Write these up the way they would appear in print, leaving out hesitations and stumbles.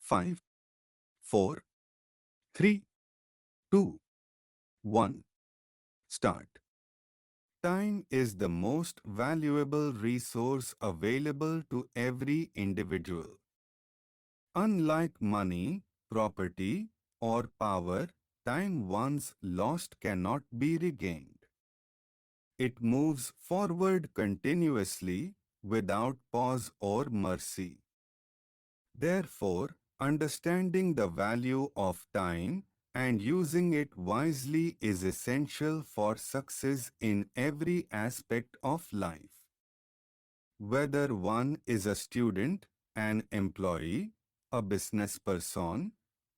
5, 4, 3, 2, 1. Start. Time is the most valuable resource available to every individual. Unlike money, property, or power, time once lost cannot be regained. It moves forward continuously, without pause or mercy. Therefore, understanding the value of time and using it wisely is essential for success in every aspect of life. Whether one is a student, an employee, a business person,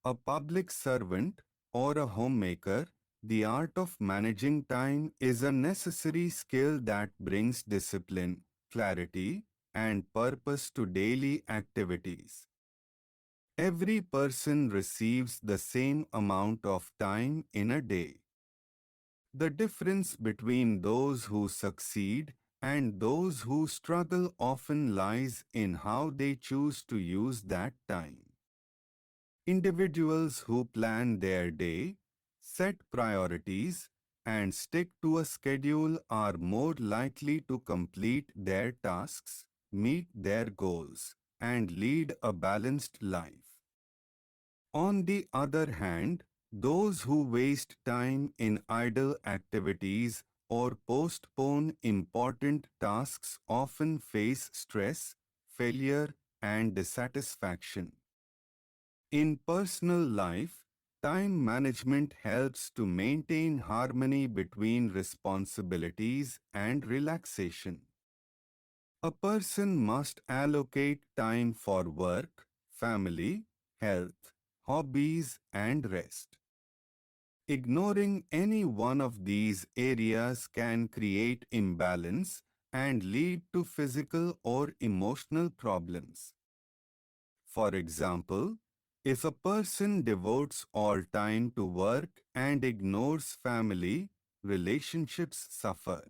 a public servant, or a homemaker, the art of managing time is a necessary skill that brings discipline, clarity, and purpose to daily activities. Every person receives the same amount of time in a day. The difference between those who succeed and those who struggle often lies in how they choose to use that time. Individuals who plan their day, set priorities, and stick to a schedule are more likely to complete their tasks, meet their goals, and lead a balanced life. On the other hand, those who waste time in idle activities or postpone important tasks often face stress, failure, and dissatisfaction. In personal life, time management helps to maintain harmony between responsibilities and relaxation. A person must allocate time for work, family, health, hobbies, and rest. Ignoring any one of these areas can create imbalance and lead to physical or emotional problems. For example, if a person devotes all time to work and ignores family, relationships suffer.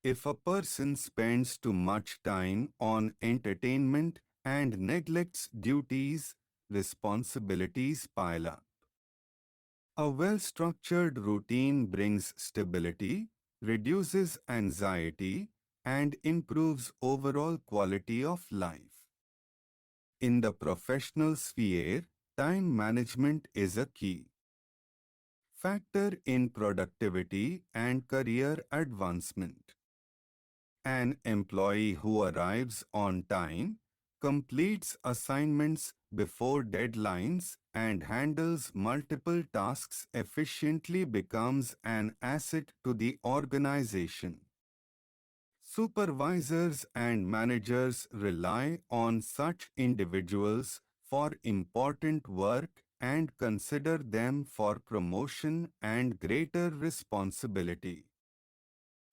If a person spends too much time on entertainment and neglects duties, responsibilities pile up. A well-structured routine brings stability, reduces anxiety, and improves overall quality of life. In the professional sphere, time management is a key factor in productivity and career advancement. An employee who arrives on time, completes assignments before deadlines, and handles multiple tasks efficiently becomes an asset to the organization. Supervisors and managers rely on such individuals for important work and consider them for promotion and greater responsibility.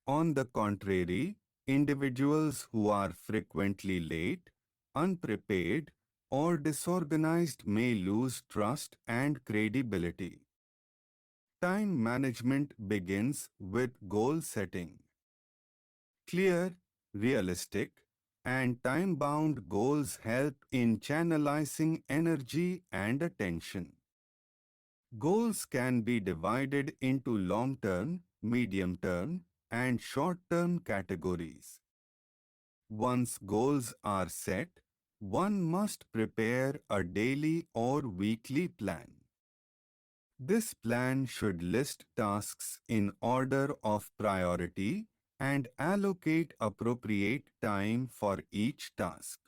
On the contrary, individuals who are frequently late, unprepared, or disorganized may lose trust and credibility. Time management begins with goal setting. Clear, realistic, and time-bound goals help in channelizing energy and attention. Goals can be divided into long-term, medium-term, and short-term categories. Once goals are set, one must prepare a daily or weekly plan. This plan should list tasks in order of priority and allocate appropriate time for each task.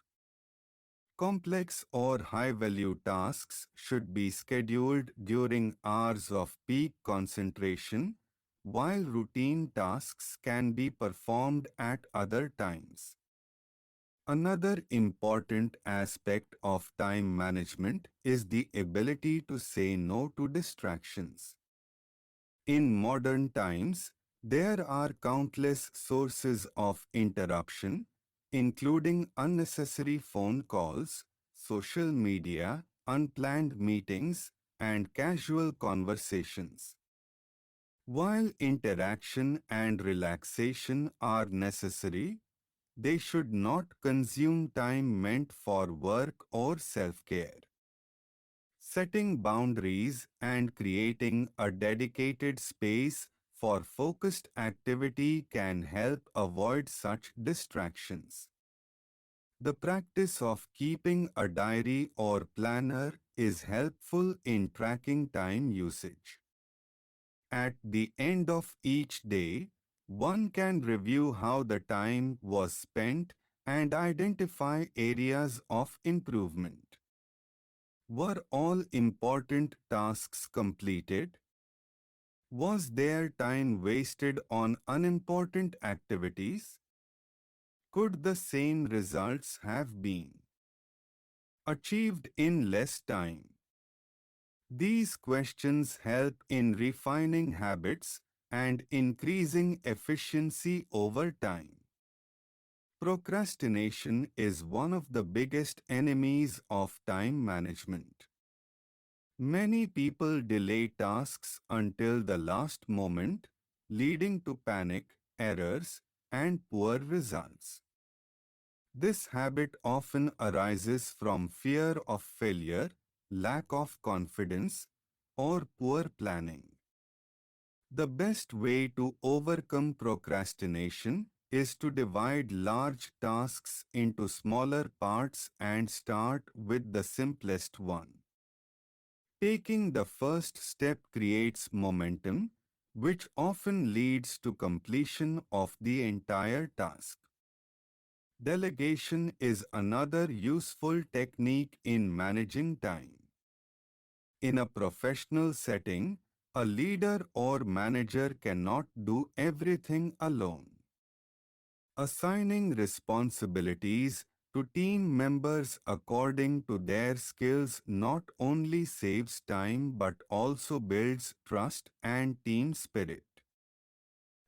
Complex or high-value tasks should be scheduled during hours of peak concentration, while routine tasks can be performed at other times. Another important aspect of time management is the ability to say no to distractions. In modern times, there are countless sources of interruption, including unnecessary phone calls, social media, unplanned meetings, and casual conversations. While interaction and relaxation are necessary, they should not consume time meant for work or self-care. Setting boundaries and creating a dedicated space for focused activity can help avoid such distractions. The practice of keeping a diary or planner is helpful in tracking time usage. At the end of each day, one can review how the time was spent and identify areas of improvement. Were all important tasks completed? Was there time wasted on unimportant activities? Could the same results have been achieved in less time? These questions help in refining habits and increasing efficiency over time. Procrastination is one of the biggest enemies of time management. Many people delay tasks until the last moment, leading to panic, errors, and poor results. This habit often arises from fear of failure, lack of confidence, or poor planning. The best way to overcome procrastination is to divide large tasks into smaller parts and start with the simplest one. Taking the first step creates momentum, which often leads to completion of the entire task. Delegation is another useful technique in managing time. In a professional setting, a leader or manager cannot do everything alone. Assigning responsibilities to team members according to their skills not only saves time but also builds trust and team spirit.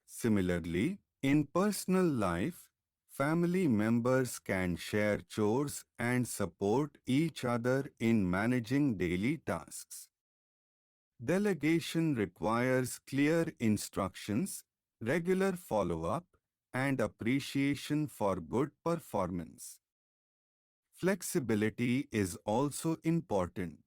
Similarly, in personal life, family members can share chores and support each other in managing daily tasks. Delegation requires clear instructions, regular follow-up, and appreciation for good performance. Flexibility is also important.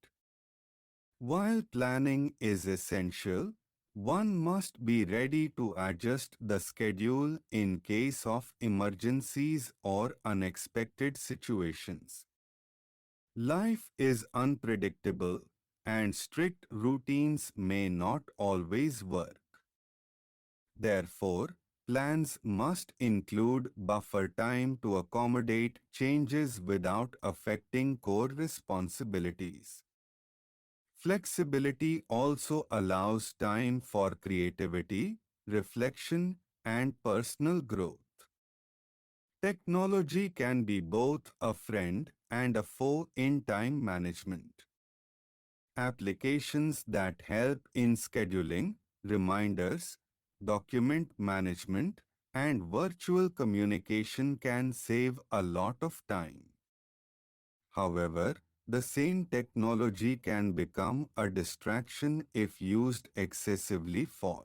While planning is essential, one must be ready to adjust the schedule in case of emergencies or unexpected situations. Life is unpredictable, and strict routines may not always work. Therefore, plans must include buffer time to accommodate changes without affecting core responsibilities. Flexibility also allows time for creativity, reflection, and personal growth. Technology can be both a friend and a foe in time management. Applications that help in scheduling, reminders, document management, and virtual communication can save a lot of time. However, the same technology can become a distraction if used excessively for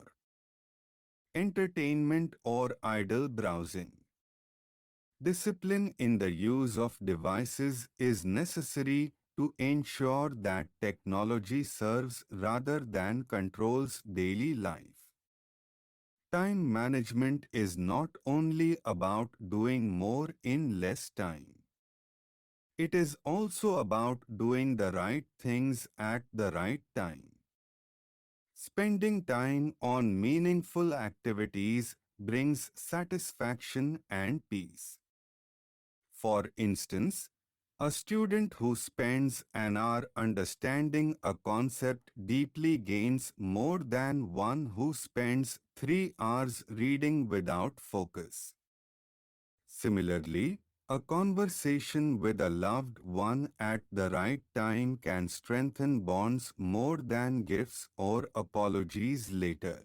entertainment or idle browsing. Discipline in the use of devices is necessary to ensure that technology serves rather than controls daily life. Time management is not only about doing more in less time. It is also about doing the right things at the right time. Spending time on meaningful activities brings satisfaction and peace. For instance, a student who spends an hour understanding a concept deeply gains more than one who spends 3 hours reading without focus. Similarly, a conversation with a loved one at the right time can strengthen bonds more than gifts or apologies later.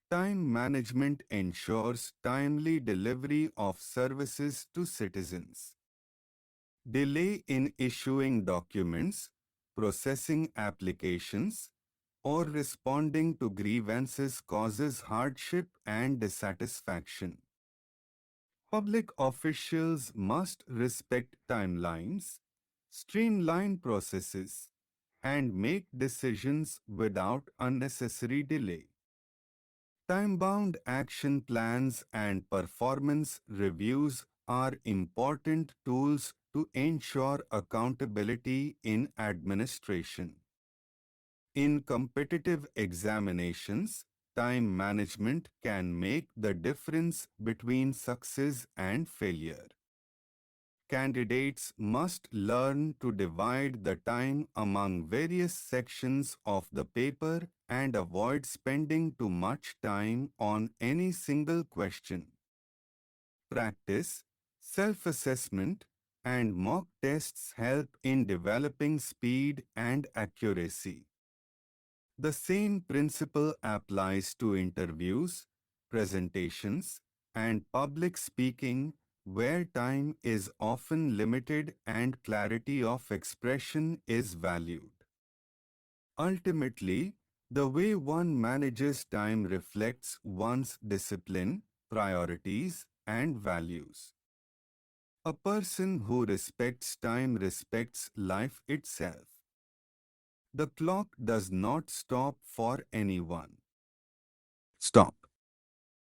Time management ensures timely delivery of services to citizens. Delay in issuing documents, processing applications, or responding to grievances causes hardship and dissatisfaction. Public officials must respect timelines, streamline processes, and make decisions without unnecessary delay. Time-bound action plans and performance reviews are important tools to ensure accountability in administration. In competitive examinations, time management can make the difference between success and failure. Candidates must learn to divide the time among various sections of the paper and avoid spending too much time on any single question. Practice, self-assessment, and mock tests help in developing speed and accuracy. The same principle applies to interviews, presentations, and public speaking, where time is often limited and clarity of expression is valued. Ultimately, the way one manages time reflects one's discipline, priorities, and values. A person who respects time respects life itself. The clock does not stop for anyone. Stop.